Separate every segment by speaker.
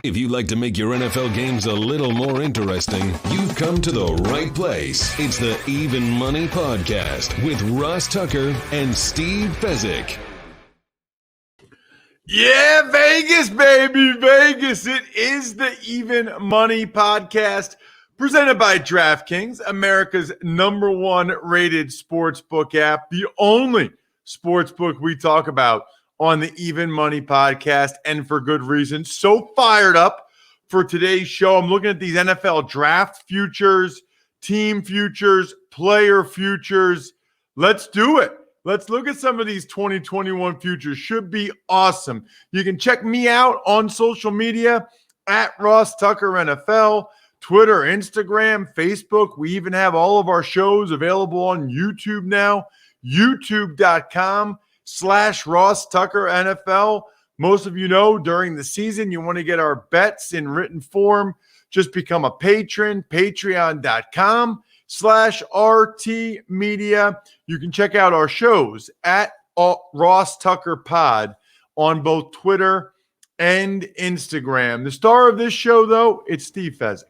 Speaker 1: If you'd like to make your NFL games a little more interesting, you've come to the right place. It's the Even Money Podcast with Ross Tucker and Steve Fezzik.
Speaker 2: Yeah, Vegas, baby, Vegas. It is the Even Money Podcast presented by DraftKings, America's #1 rated sportsbook app, the only sportsbook we talk about on the Even Money Podcast, and for good reason. So fired up for today's show. I'm looking at these NFL draft futures, team futures, player futures. Let's do it. Let's look at some of these 2021 futures. Should be awesome. You can check me out on social media at Ross Tucker NFL, Twitter, Instagram, Facebook. We even have all of our shows available on YouTube now, youtube.com/Ross Tucker NFL. Most of you know during the season, you want to get our bets in written form. Just become a patron, patreon.com/RT Media. You can check out our shows at Ross Tucker Pod on both Twitter and Instagram. The star of this show, though, it's Steve Fezzik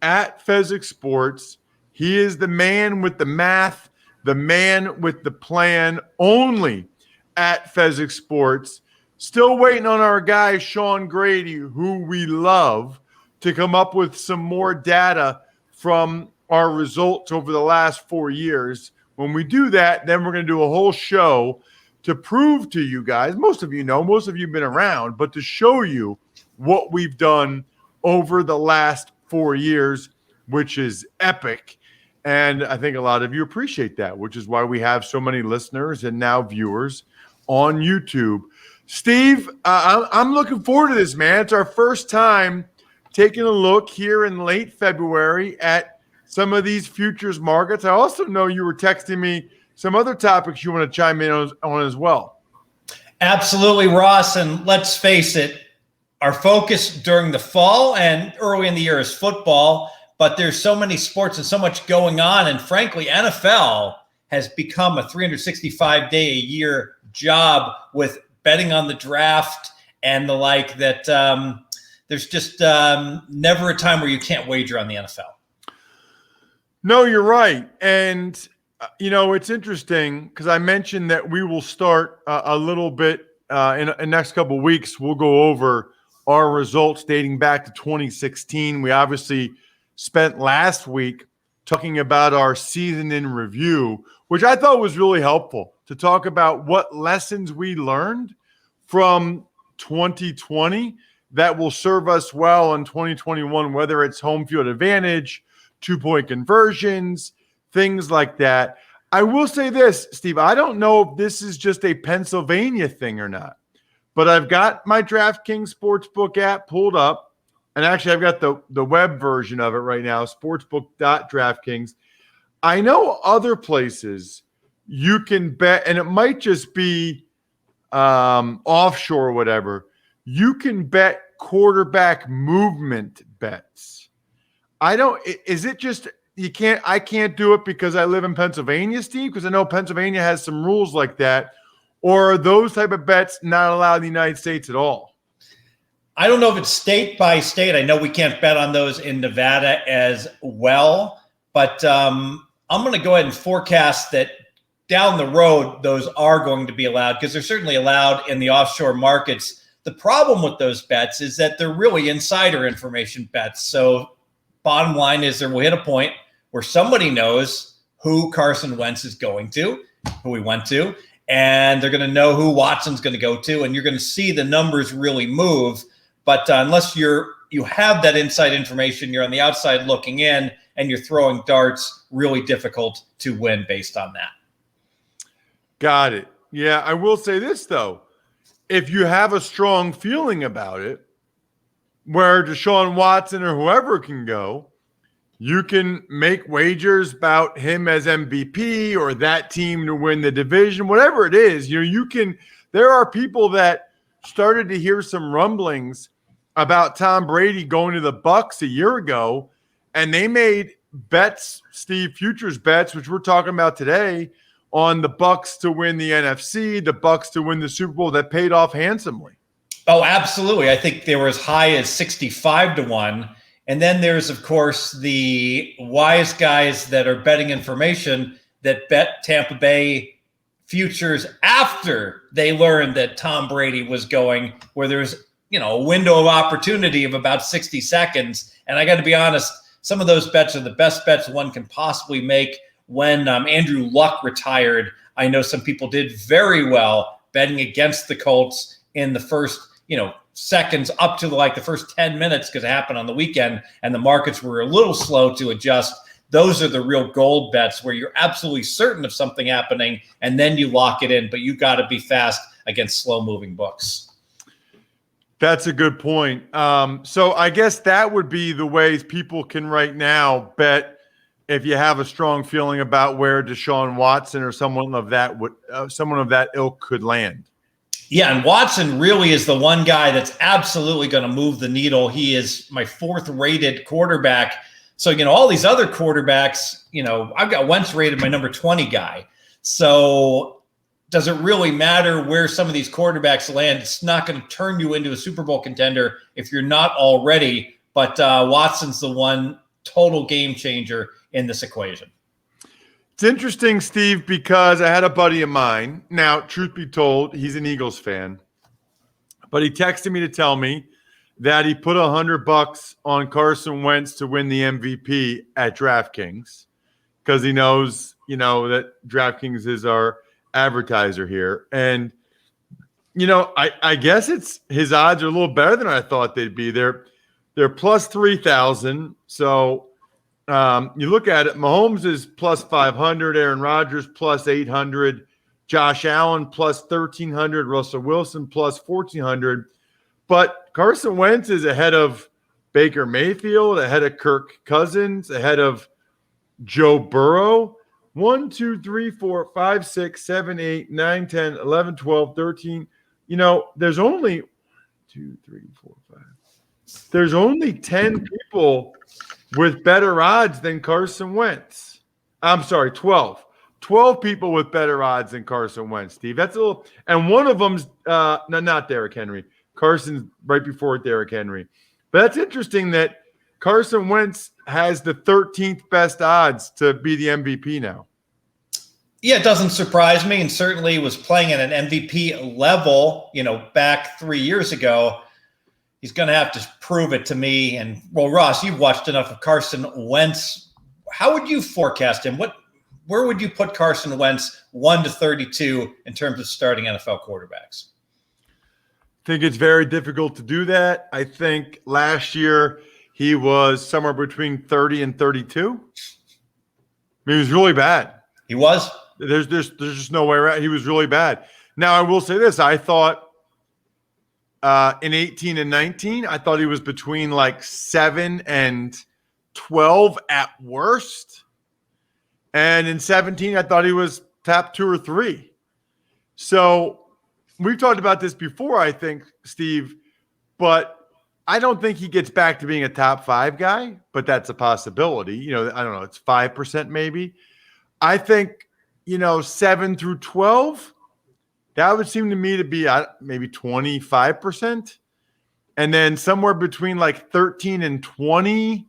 Speaker 2: at Fezzik Sports. He is the man with the math, the man with the plan, only at Fezzik Sports. Still waiting on our guy, Sean Grady, who we love, to come up with some more data from our results over the last 4 years. When we do that, then we're going to do a whole show to prove to you guys, most of you know, most of you have been around, but to show you what we've done over the last 4 years, which is epic. And I think a lot of you appreciate that, which is why we have so many listeners and now viewers on YouTube. Steve, I'm looking forward to this, man. It's our first time taking a look here in late February at some of these futures markets. I also know you were texting me some other topics you want to chime in on as well.
Speaker 3: Absolutely, Ross. And let's face it, our focus during the fall and early in the year is football, but there's so many sports and so much going on. And frankly, NFL has become a 365-day-a-year job with betting on the draft and the like that there's just never a time where you can't wager on the NFL.
Speaker 2: No, you're right. And, it's interesting because I mentioned that we will start a little bit in the next couple of weeks. We'll go over our results dating back to 2016. We obviously spent last week talking about our season in review, which I thought was really helpful to talk about what lessons we learned from 2020 that will serve us well in 2021, whether it's home field advantage, 2-point conversions, things like that. I will say this, Steve, I don't know if this is just a Pennsylvania thing or not, but I've got my DraftKings Sportsbook app pulled up, and actually I've got the web version of it right now, sportsbook.draftkings. I know other places you can bet, and it might just be offshore or whatever, you can bet quarterback movement bets. Is it just I can't do it because I live in Pennsylvania, Steve? Because I know Pennsylvania has some rules like that. Or are those type of bets not allowed in the United States at all?
Speaker 3: I don't know if it's state by state. I know we can't bet on those in Nevada as well. But I'm going to go ahead and forecast that down the road, those are going to be allowed because they're certainly allowed in the offshore markets. The problem with those bets is that they're really insider information bets. So bottom line is there will hit a point where somebody knows who Carson Wentz is going to, who he went to, and they're going to know who Watson's going to go to, and you're going to see the numbers really move. But unless you have that inside information, you're on the outside looking in, and you're throwing darts, really difficult to win based on that.
Speaker 2: Got it. Yeah, I will say this, though. If you have a strong feeling about it, where Deshaun Watson or whoever can go, you can make wagers about him as MVP or that team to win the division, whatever it is. There are people that started to hear some rumblings about Tom Brady going to the Bucs a year ago, and they made bets, Steve, futures bets, which we're talking about today, on the Bucs to win the NFC, the Bucs to win the Super Bowl, that paid off handsomely.
Speaker 3: Oh, absolutely. I think they were as high as 65-1. And then there's, of course, the wise guys that are betting information that bet Tampa Bay futures after they learned that Tom Brady was going, where there's, a window of opportunity of about 60 seconds. And I got to be honest, some of those bets are the best bets one can possibly make. When Andrew Luck retired, I know some people did very well betting against the Colts in the first, seconds up to the first 10 minutes, because it happened on the weekend and the markets were a little slow to adjust. Those are the real gold bets where you're absolutely certain of something happening and then you lock it in, but you got to be fast against slow moving books.
Speaker 2: That's a good point. So I guess that would be the ways people can right now bet if you have a strong feeling about where Deshaun Watson or someone of that ilk could land.
Speaker 3: Yeah, and Watson really is the one guy that's absolutely going to move the needle. He is my 4th rated quarterback. So, all these other quarterbacks, I've got Wentz rated my number 20 guy. So does it really matter where some of these quarterbacks land? It's not going to turn you into a Super Bowl contender if you're not already. But Watson's the one total game changer in this equation.
Speaker 2: It's interesting, Steve, because I had a buddy of mine. Now, truth be told, he's an Eagles fan, but he texted me to tell me that he put $100 on Carson Wentz to win the MVP at DraftKings because he knows, that DraftKings is our advertiser here. And, I guess his odds are a little better than I thought they'd be. They're plus 3,000. So you look at it, Mahomes is plus 500, Aaron Rodgers plus 800, Josh Allen plus 1,300, Russell Wilson plus 1,400. But Carson Wentz is ahead of Baker Mayfield, ahead of Kirk Cousins, ahead of Joe Burrow. 1, 2, 3, 4, 5, 6, 7, 8, 9, 10, 11, 12, 13. There's only 2, 3, 4, 5. There's only 10 people with better odds than Carson Wentz. I'm sorry, 12. 12 people with better odds than Carson Wentz, Steve. That's a little – and one of them's not Derrick Henry. Carson's right before Derrick Henry. But that's interesting that Carson Wentz has the 13th best odds to be the MVP now.
Speaker 3: Yeah, it doesn't surprise me, and certainly was playing at an MVP level, back 3 years ago. He's going to have to prove it to me. And, well, Ross, you've watched enough of Carson Wentz. How would you forecast him? Where would you put Carson Wentz 1 to 32 in terms of starting NFL quarterbacks?
Speaker 2: I think it's very difficult to do that. I think last year he was somewhere between 30 and 32. I mean, he was really bad.
Speaker 3: He was?
Speaker 2: There's just no way around. He was really bad. Now, I will say this. I thought in 18 and 19, I thought he was between 7 and 12 at worst. And in 17, I thought he was top 2 or 3. So we've talked about this before, I think, Steve, but I don't think he gets back to being a top 5 guy, but that's a possibility. I don't know. It's 5% maybe. I think, 7 through 12, that would seem to me to be maybe 25%. And then somewhere between 13 and 22,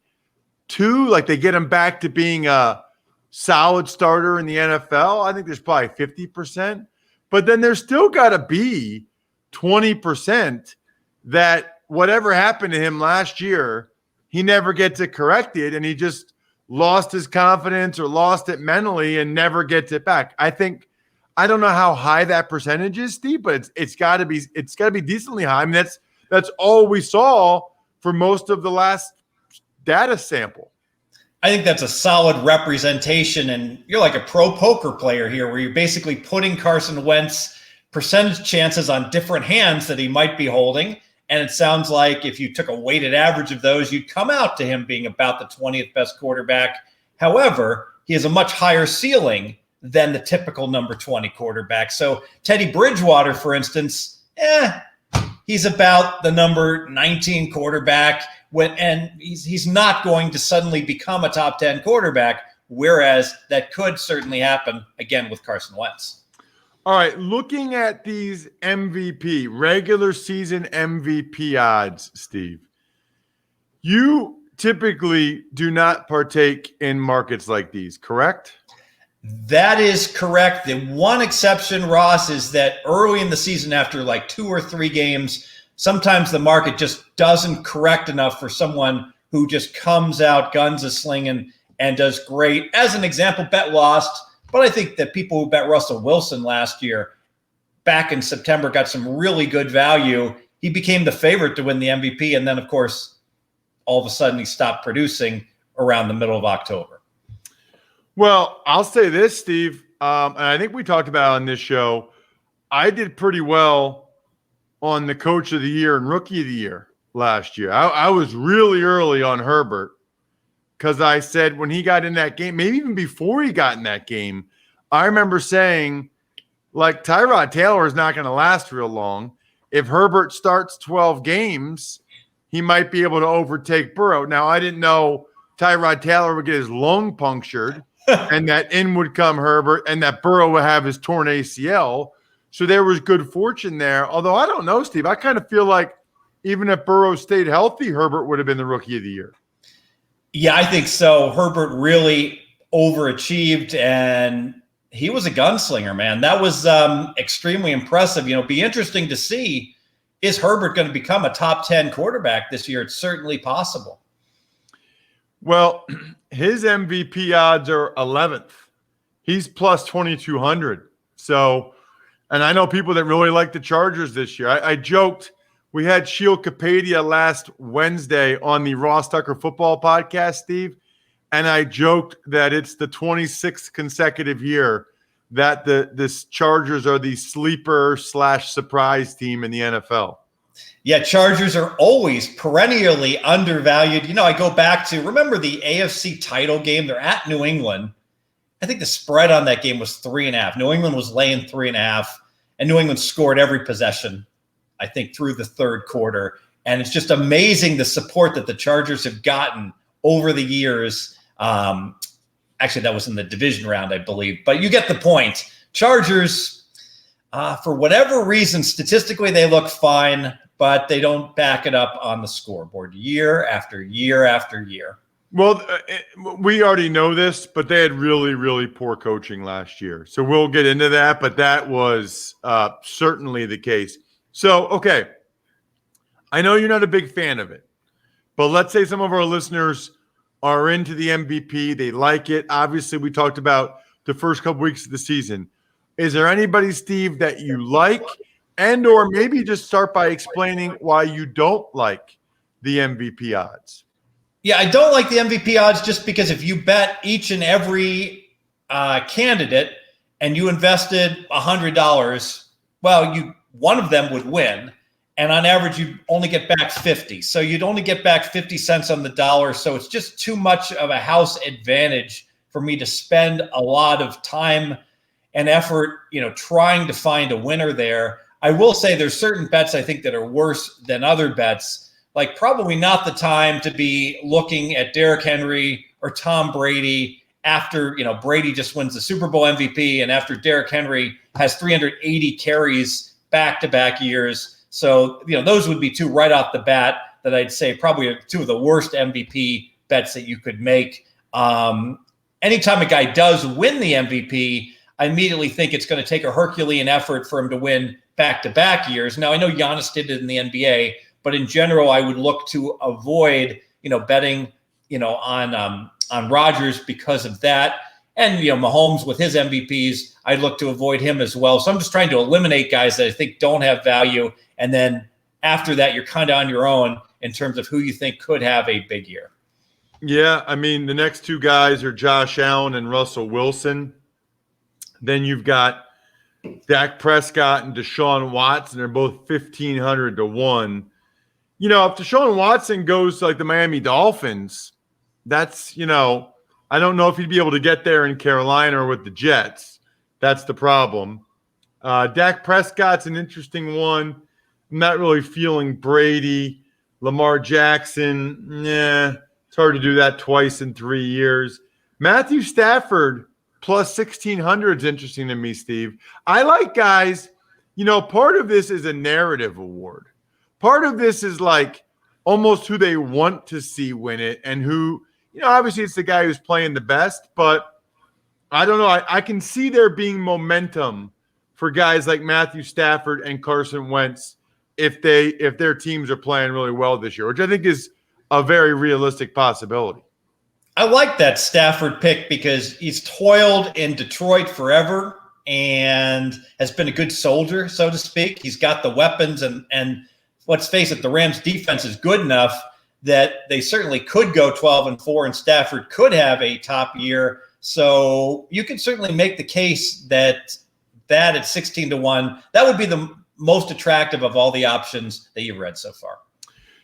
Speaker 2: they get him back to being a solid starter in the NFL. I think there's probably 50%. But then there's still got to be 20% that whatever happened to him last year, he never gets it corrected, and he just lost his confidence or lost it mentally and never gets it back. I don't know how high that percentage is, Steve, but it's got to be decently high. I mean, that's all we saw for most of the last data sample.
Speaker 3: I think that's a solid representation, and you're like a pro poker player here, where you're basically putting Carson Wentz percentage chances on different hands that he might be holding. And it sounds like if you took a weighted average of those, you'd come out to him being about the 20th best quarterback. However, he has a much higher ceiling than the typical number 20 quarterback. So Teddy Bridgewater, for instance, he's about the number 19 quarterback, and he's not going to suddenly become a top 10 quarterback, whereas that could certainly happen again with Carson Wentz.
Speaker 2: All right, looking at these MVP, regular season MVP odds, Steve, you typically do not partake in markets like these, correct?
Speaker 3: That is correct. The one exception, Ross, is that early in the season, after like 2 or 3 games, sometimes the market just doesn't correct enough for someone who just comes out guns a-slinging and does great. As an example, bet lost, but I think that people who bet Russell Wilson last year back in September got some really good value. He became the favorite to win the MVP, and then, of course, all of a sudden he stopped producing around the middle of October.
Speaker 2: Well, I'll say this, Steve, and I think we talked about it on this show. I did pretty well on the Coach of the Year and Rookie of the Year last year. I was really early on Herbert because I said when he got in that game, maybe even before he got in that game, I remember saying, like, Tyrod Taylor is not going to last real long. If Herbert starts 12 games, he might be able to overtake Burrow. Now, I didn't know Tyrod Taylor would get his lung punctured and that in would come Herbert and that Burrow would have his torn ACL. So there was good fortune there. Although I don't know, Steve, I kind of feel like even if Burrow stayed healthy, Herbert would have been the Rookie of the Year.
Speaker 3: Yeah, I think so. Herbert really overachieved, and he was a gunslinger, man. That was extremely impressive. You know, be interesting to see, is Herbert going to become a top 10 quarterback this year? It's certainly possible.
Speaker 2: Well, his MVP odds are 11th. He's plus 2,200. So, and I know people that really like the Chargers this year. I joked, we had Sheil Kapadia last Wednesday on the Ross Tucker Football Podcast, Steve, and I joked that it's the 26th consecutive year that the Chargers are the sleeper / surprise team in the NFL.
Speaker 3: Yeah, Chargers are always perennially undervalued. You know, I go back to, remember the AFC title game? They're at New England. I think the spread on that game was 3.5. New England was laying 3.5, and New England scored every possession, I think, through the third quarter. And it's just amazing the support that the Chargers have gotten over the years. Actually, that was in the division round, I believe. But you get the point. Chargers, for whatever reason, statistically, they look fine, but they don't back it up on the scoreboard year after year after year.
Speaker 2: Well, we already know this, but they had really, really poor coaching last year. So we'll get into that, but that was certainly the case. So, okay, I know you're not a big fan of it, but let's say some of our listeners are into the MVP. They like it. Obviously, we talked about the first couple weeks of the season. Is there anybody, Steve, that you like? And or maybe just start by explaining why you don't like the MVP odds.
Speaker 3: Yeah, I don't like the MVP odds just because if you bet each and every candidate and you invested $100, well, one of them would win. And on average, you only get back 50. So you'd only get back 50 cents on the dollar. So it's just too much of a house advantage for me to spend a lot of time and effort, trying to find a winner there. I will say there's certain bets I think that are worse than other bets, like probably not the time to be looking at Derrick Henry or Tom Brady after, Brady just wins the Super Bowl MVP and after Derrick Henry has 380 carries back-to-back years. So, those would be two right off the bat that I'd say probably are two of the worst MVP bets that you could make. Anytime a guy does win the MVP, I immediately think it's going to take a Herculean effort for him to win back-to-back years. Now, I know Giannis did it in the NBA, but in general, I would look to avoid, betting, on Rodgers because of that. And, Mahomes with his MVPs, I'd look to avoid him as well. So I'm just trying to eliminate guys that I think don't have value. And then after that, you're kind of on your own in terms of who you think could have a big year.
Speaker 2: Yeah, I mean, the next two guys are Josh Allen and Russell Wilson. Then you've got Dak Prescott and Deshaun Watson. They're both 1,500 to 1. If Deshaun Watson goes to like the Miami Dolphins, that's, I don't know if he'd be able to get there in Carolina or with the Jets. That's the problem. Dak Prescott's an interesting one. I'm not really feeling Brady. Lamar Jackson, it's hard to do that twice in 3 years. Matthew Stafford, plus 1,600 is interesting to me, Steve. I like guys, part of this is a narrative award. Part of this is like almost who they want to see win it and who, obviously it's the guy who's playing the best, but I don't know. I can see there being momentum for guys like Matthew Stafford and Carson Wentz if their teams are playing really well this year, which I think is a very realistic possibility.
Speaker 3: I like that Stafford pick because he's toiled in Detroit forever and has been a good soldier, so to speak. He's got the weapons, and let's face it, the Rams defense is good enough that they certainly could go 12-4 and Stafford could have a top year. So you can certainly make the case that at 16-1, that would be the most attractive of all the options that you've read so far.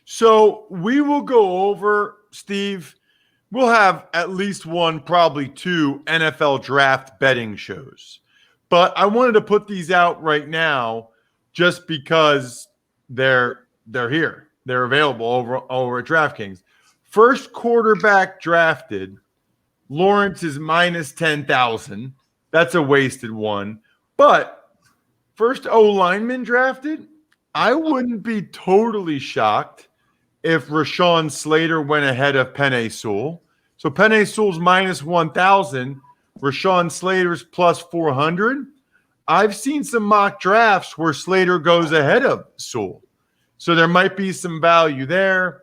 Speaker 2: So we will go over, Steve, we'll have at least one, probably two NFL draft betting shows. But I wanted to put these out right now just because they're here. They're available over at DraftKings. First quarterback drafted, Lawrence is minus 10,000. That's a wasted one. But first O-lineman drafted, I wouldn't be totally shocked if Rashawn Slater went ahead of Penei Sewell. So Penei Sewell's minus 1,000. Rashawn Slater's plus 400. I've seen some mock drafts where Slater goes ahead of Sewell. So there might be some value there.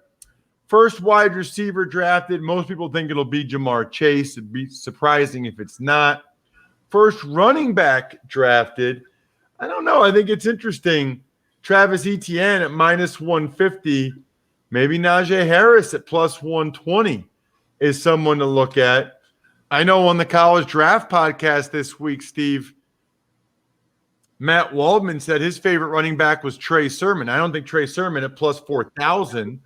Speaker 2: First wide receiver drafted. Most people think it'll be Jamar Chase. It'd be surprising if it's not. First running back drafted. I don't know. I think it's interesting. Travis Etienne at minus 150. Maybe Najee Harris at plus 120 is someone to look at. I know on the College Draft podcast this week, Steve, Matt Waldman said his favorite running back was Trey Sermon. I don't think Trey Sermon at plus 4,000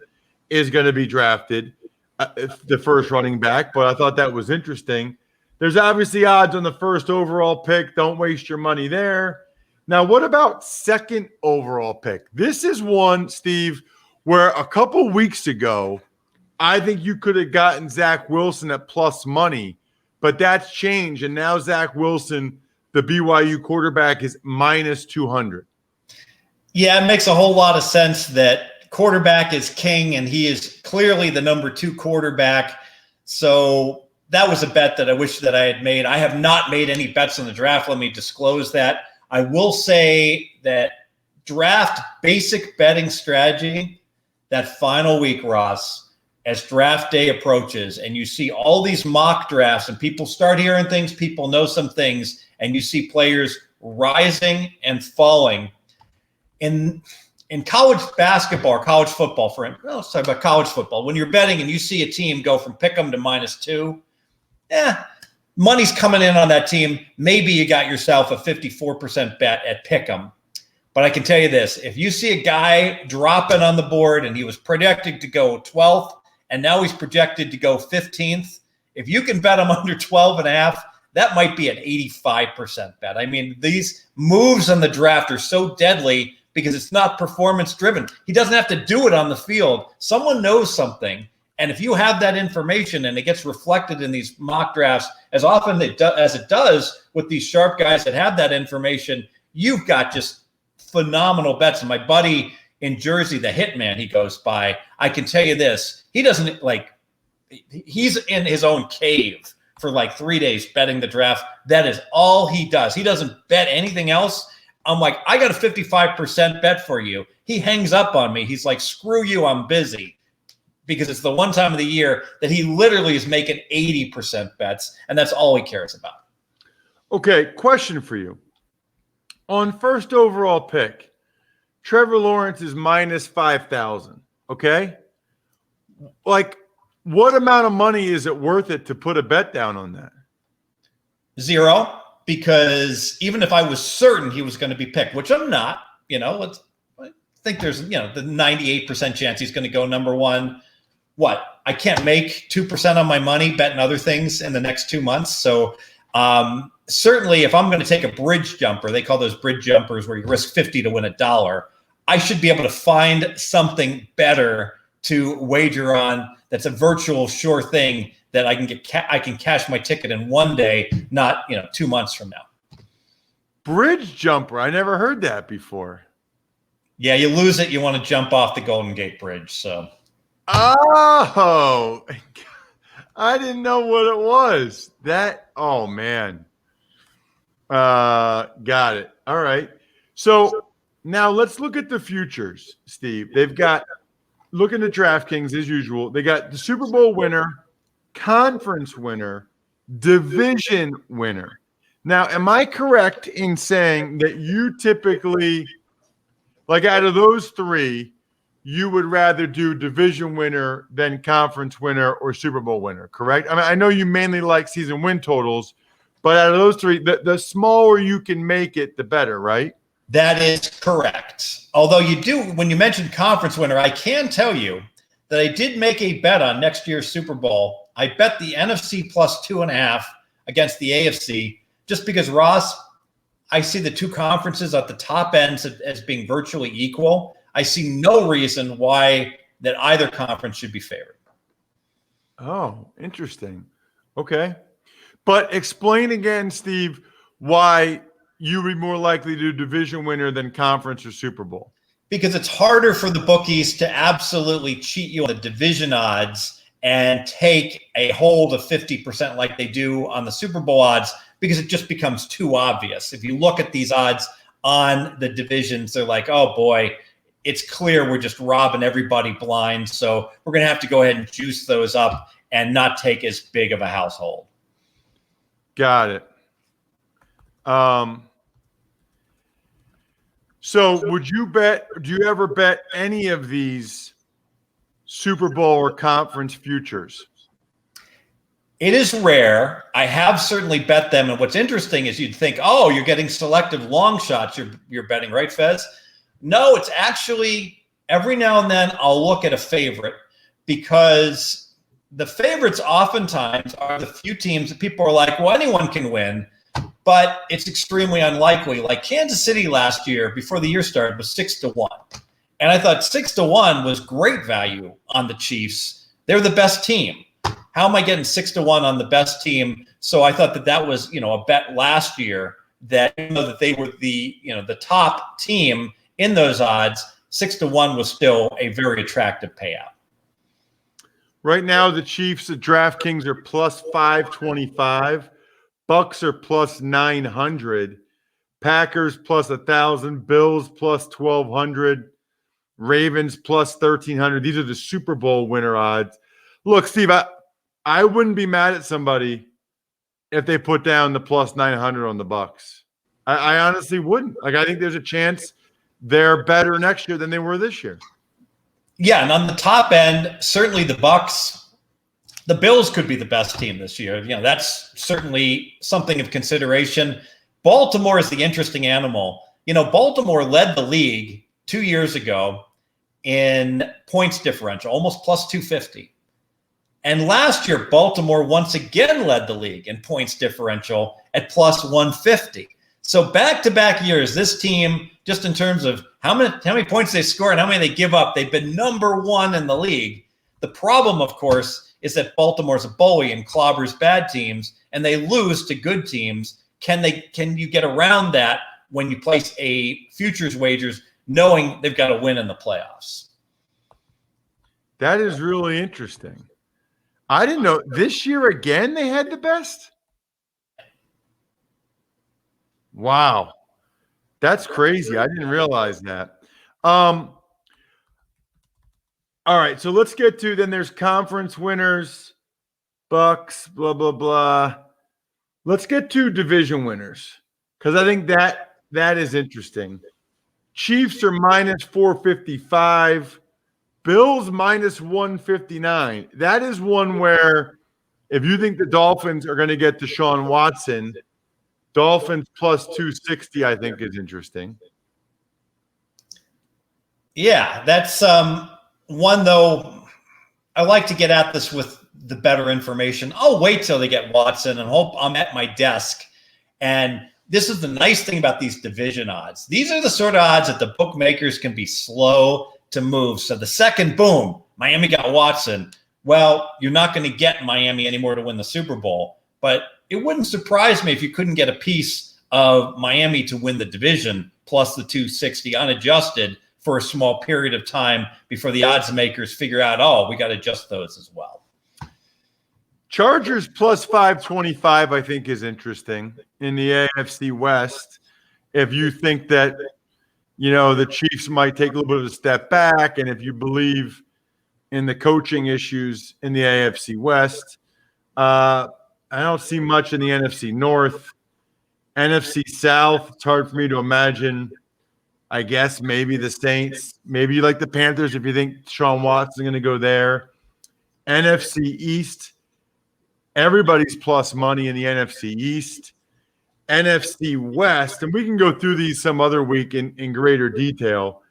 Speaker 2: is going to be drafted, the first running back, but I thought that was interesting. There's obviously odds on the first overall pick. Don't waste your money there. Now, what about second overall pick? This is one, Steve, where a couple weeks ago, I think you could have gotten Zach Wilson at plus money, but that's changed. And now Zach Wilson, the BYU quarterback, is minus 200.
Speaker 3: Yeah, it makes a whole lot of sense that quarterback is king, and he is clearly the number 2 quarterback. So that was a bet that I wish that I had made. I have not made any bets on the draft. Let me disclose that. I will say that draft basic betting strategy, that final week, Ross, as draft day approaches and you see all these mock drafts and people start hearing things, people know some things, and you see players rising and falling. In college basketball or college football, let's talk about college football. When you're betting and you see a team go from pick 'em to minus 2, money's coming in on that team. Maybe you got yourself a 54% bet at pick 'em. But I can tell you this, if you see a guy dropping on the board and he was projected to go 12th and now he's projected to go 15th, if you can bet him under 12.5, that might be an 85% bet. I mean, these moves on the draft are so deadly because it's not performance driven. He doesn't have to do it on the field. Someone knows something. And if you have that information and it gets reflected in these mock drafts as often as it does with these sharp guys that have that information, you've got just phenomenal bets. And my buddy in Jersey, the Hitman, he goes by, I can tell you this, he doesn't he's in his own cave for 3 days betting the draft. That is all he does. He doesn't bet anything else. I'm like, I got a 55% bet for you. He hangs up on me. He's like, screw you, I'm busy. Because it's the one time of the year that he literally is making 80% bets, and that's all he cares about.
Speaker 2: Okay, question for you. On first overall pick, Trevor Lawrence is minus 5,000, okay? What amount of money is it worth it to put a bet down on that?
Speaker 3: 0, because even if I was certain he was going to be picked, which I'm not, I think there's, the 98% chance he's going to go number 1. What? I can't make 2% on my money betting other things in the next 2 months. So certainly if I'm going to take a bridge jumper, they call those bridge jumpers where you risk 50 to win $1, I should be able to find something better to wager on. That's a virtual sure thing that I can cash my ticket in one day, not 2 months from now.
Speaker 2: Bridge jumper. I never heard that before.
Speaker 3: Yeah, you lose it, you want to jump off the Golden Gate Bridge. So.
Speaker 2: Oh, I didn't know what it was. Oh man. Got it. All right. So now let's look at the futures, Steve. They've got, looking at DraftKings as usual, they got the Super Bowl winner, conference winner, division winner. Now, am I correct in saying that you typically, like out of those three, you would rather do division winner than conference winner or Super Bowl winner, correct? I mean, I know you mainly like season win totals, but out of those three, the smaller you can make it, the better, right?
Speaker 3: That is correct. Although you do, when you mentioned conference winner, I can tell you that I did make a bet on next year's Super Bowl. I bet the NFC plus 2.5 against the AFC, just because, Ross, I see the two conferences at the top ends as being virtually equal. I see no reason why that either conference should be favored.
Speaker 2: Oh, interesting. Okay. But explain again, Steve, why you would be more likely to do division winner than conference or Super Bowl.
Speaker 3: Because it's harder for the bookies to absolutely cheat you on the division odds and take a hold of 50% like they do on the Super Bowl odds, because it just becomes too obvious. If you look at these odds on the divisions, they're like, oh boy, it's clear we're just robbing everybody blind. So we're going to have to go ahead and juice those up and not take as big of a household.
Speaker 2: Got it. So do you ever bet any of these Super Bowl or conference futures?
Speaker 3: It is rare. I have certainly bet them. And what's interesting is you'd think, oh, you're getting selective long shots you're betting, right, Fez? No, it's actually every now and then I'll look at a favorite, because the favorites oftentimes are the few teams that people are like, well, anyone can win, but it's extremely unlikely. Like Kansas City last year, before the year started, was 6-1. And I thought 6-1 was great value on the Chiefs. They're the best team. How am I getting 6-1 on the best team? So I thought that was, a bet last year that, that they were the top team in those odds. 6-1 was still a very attractive payout.
Speaker 2: Right now, the Chiefs at DraftKings are plus 525. Bucks are plus 900. Packers plus 1,000. Bills plus 1,200. Ravens plus 1,300. These are the Super Bowl winner odds. Look, Steve, I wouldn't be mad at somebody if they put down the plus 900 on the Bucks. I honestly wouldn't. Like, I think there's a chance they're better next year than they were this year.
Speaker 3: Yeah, and on the top end, certainly the Bucks, the Bills could be the best team this year. That's certainly something of consideration. Baltimore is the interesting animal. Baltimore led the league 2 years ago in points differential, almost plus 250. And last year, Baltimore once again led the league in points differential at plus 150. So back-to-back years, this team, just in terms of how many points they score and how many they give up, they've been number one in the league. The problem, of course, is that Baltimore's a bully and clobbers bad teams, and they lose to good teams. Can you get around that when you place a futures wagers knowing they've got to win in the playoffs?
Speaker 2: That is really interesting. I didn't know this year again they had the best. Wow. That's crazy. I didn't realize that. All right, so let's get to, then there's conference winners, Bucks, blah, blah, blah. Let's get to division winners, because I think that is interesting. Chiefs are minus 455. Bills minus 159. That is one where if you think the Dolphins are going to get Deshaun Watson, Dolphins plus 260, I think, is interesting.
Speaker 3: Yeah, that's one, though. I like to get at this with the better information. I'll wait till they get Watson and hope I'm at my desk. And this is the nice thing about these division odds. These are the sort of odds that the bookmakers can be slow to move. So the second, boom, Miami got Watson. Well, you're not going to get Miami anymore to win the Super Bowl. But it wouldn't surprise me if you couldn't get a piece of Miami to win the division plus the 260 unadjusted for a small period of time before the odds makers figure out, oh, we got to adjust those as well.
Speaker 2: Chargers plus 525, I think, is interesting in the AFC West. If you think that, the Chiefs might take a little bit of a step back, and if you believe in the coaching issues in the AFC West, I don't see much in the NFC North. NFC South, it's hard for me to imagine. I guess maybe the Saints. Maybe you like the Panthers if you think Sean Watson's going to go there. NFC East, everybody's plus money in the NFC East. NFC West, and we can go through these some other week in greater detail.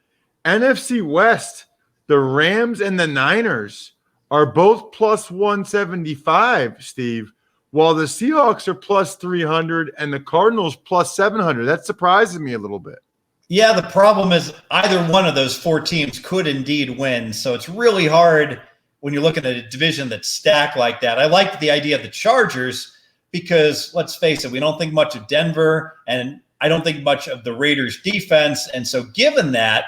Speaker 2: NFC West, the Rams and the Niners are both plus 175, Steve, while the Seahawks are plus 300 and the Cardinals plus 700. That surprises me a little bit.
Speaker 3: Yeah, the problem is either one of those four teams could indeed win. So it's really hard when you're looking at a division that's stacked like that. I like the idea of the Chargers because, let's face it, we don't think much of Denver, and I don't think much of the Raiders' defense. And so given that,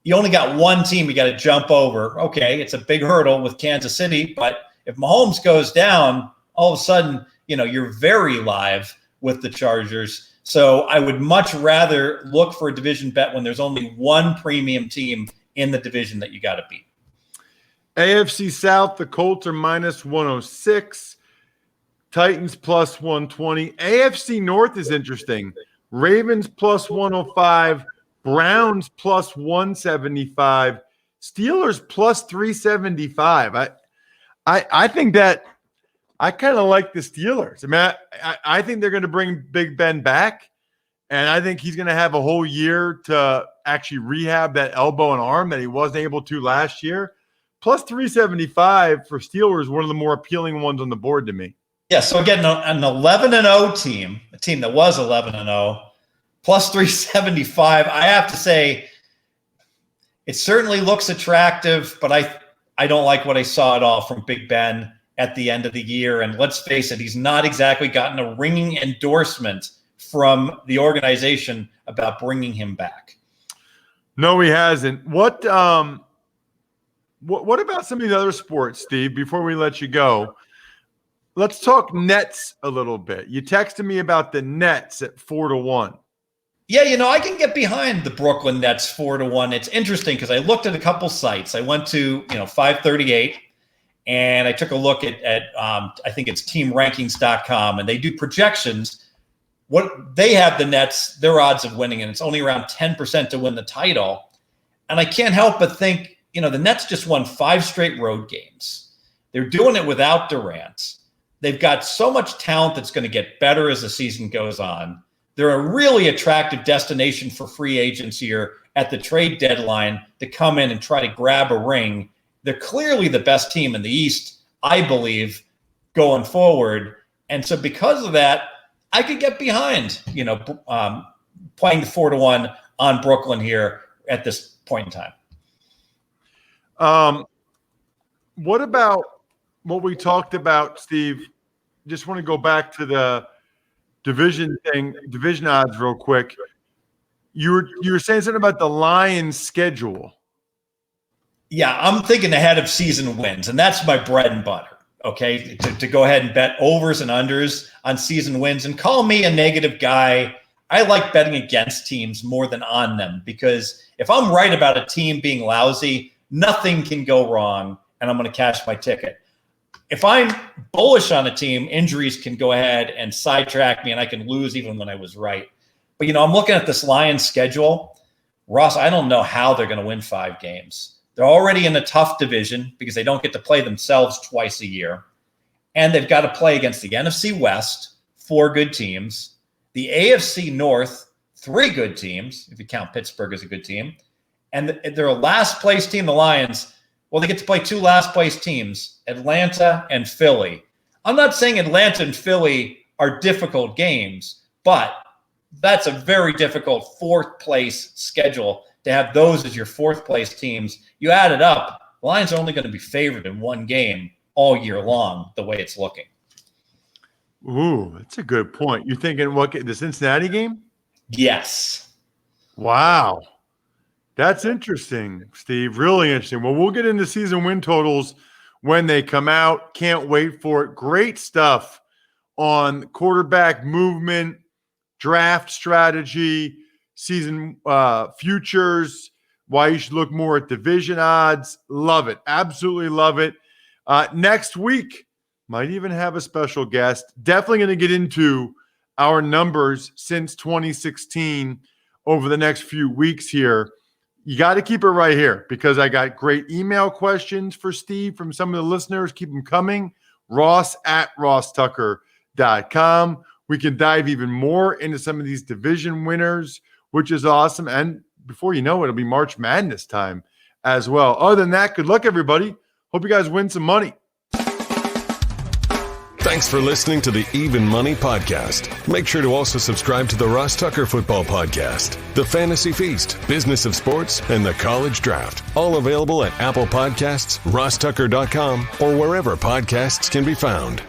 Speaker 3: you only got one team you got to jump over. Okay, it's a big hurdle with Kansas City, but if Mahomes goes down, all of a sudden, you're very live with the Chargers. So I would much rather look for a division bet when there's only one premium team in the division that you got to beat.
Speaker 2: AFC South, the Colts are minus 106. Titans plus 120. AFC North is interesting. Ravens plus 105. Browns plus 175. Steelers plus 375. I think that I kind of like the Steelers. I mean, I think they're going to bring Big Ben back, and I think he's going to have a whole year to actually rehab that elbow and arm that he wasn't able to last year. Plus 375 for Steelers, one of the more appealing ones on the board to me.
Speaker 3: Yeah, so again, an 11-0 team, a team that was 11-0, plus 375. I have to say, it certainly looks attractive, but I don't like what I saw at all from Big Ben at the end of the year. And let's face it, he's not exactly gotten a ringing endorsement from the organization about bringing him back.
Speaker 2: No, he hasn't. What about some of the other sports, Steve, before we let you go? Let's talk Nets a little bit. You texted me about the Nets at 4-1.
Speaker 3: Yeah, I can get behind the Brooklyn Nets 4-1. It's interesting because I looked at a couple sites. I went to 538. And I took a look at I think it's teamrankings.com, and they do projections. What they have the Nets, their odds of winning, and it's only around 10% to win the title. And I can't help but think, the Nets just won 5 straight road games. They're doing it without Durant. They've got so much talent that's going to get better as the season goes on. They're a really attractive destination for free agents here at the trade deadline to come in and try to grab a ring. They're clearly the best team in the East, I believe, going forward. And so because of that, I could get behind, playing the 4-1 on Brooklyn here at this point in time.
Speaker 2: What about what we talked about, Steve? Just want to go back to the division odds real quick. You were saying something about the Lions' schedule.
Speaker 3: Yeah, I'm thinking ahead of season wins, and that's my bread and butter, okay, to go ahead and bet overs and unders on season wins. And call me a negative guy. I like betting against teams more than on them because if I'm right about a team being lousy, nothing can go wrong, and I'm going to cash my ticket. If I'm bullish on a team, injuries can go ahead and sidetrack me, and I can lose even when I was right. But, I'm looking at this Lions schedule. Ross, I don't know how they're going to win 5 games. They're already in a tough division because they don't get to play themselves twice a year. And they've got to play against the NFC West, 4 good teams, the AFC North, 3 good teams, if you count Pittsburgh as a good team. And they're a last place team, the Lions. Well, they get to play 2 last place teams, Atlanta and Philly. I'm not saying Atlanta and Philly are difficult games, but that's a very difficult 4th place schedule to have those as your 4th place teams. You add it up, The Lions are only going to be favored in one game all year long, the way it's looking.
Speaker 2: Ooh, that's a good point. You're thinking the Cincinnati game?
Speaker 3: Yes.
Speaker 2: Wow. That's interesting, Steve. Really interesting. Well, we'll get into season win totals when they come out. Can't wait for it. Great stuff on quarterback movement, draft strategy, season futures, why you should look more at division odds. Love it. Absolutely love it. Next week, might even have a special guest. Definitely going to get into our numbers since 2016 over the next few weeks here. You got to keep it right here because I got great email questions for Steve from some of the listeners. Keep them coming. Ross@rosstucker.com. We can dive even more into some of these division winners, which is awesome. And before you know it, it'll be March Madness time as well. Other than that, good luck, everybody. Hope you guys win some money.
Speaker 1: Thanks for listening to the Even Money Podcast. Make sure to also subscribe to the Ross Tucker Football Podcast, the Fantasy Feast, Business of Sports, and the College Draft. All available at Apple Podcasts, rosstucker.com, or wherever podcasts can be found.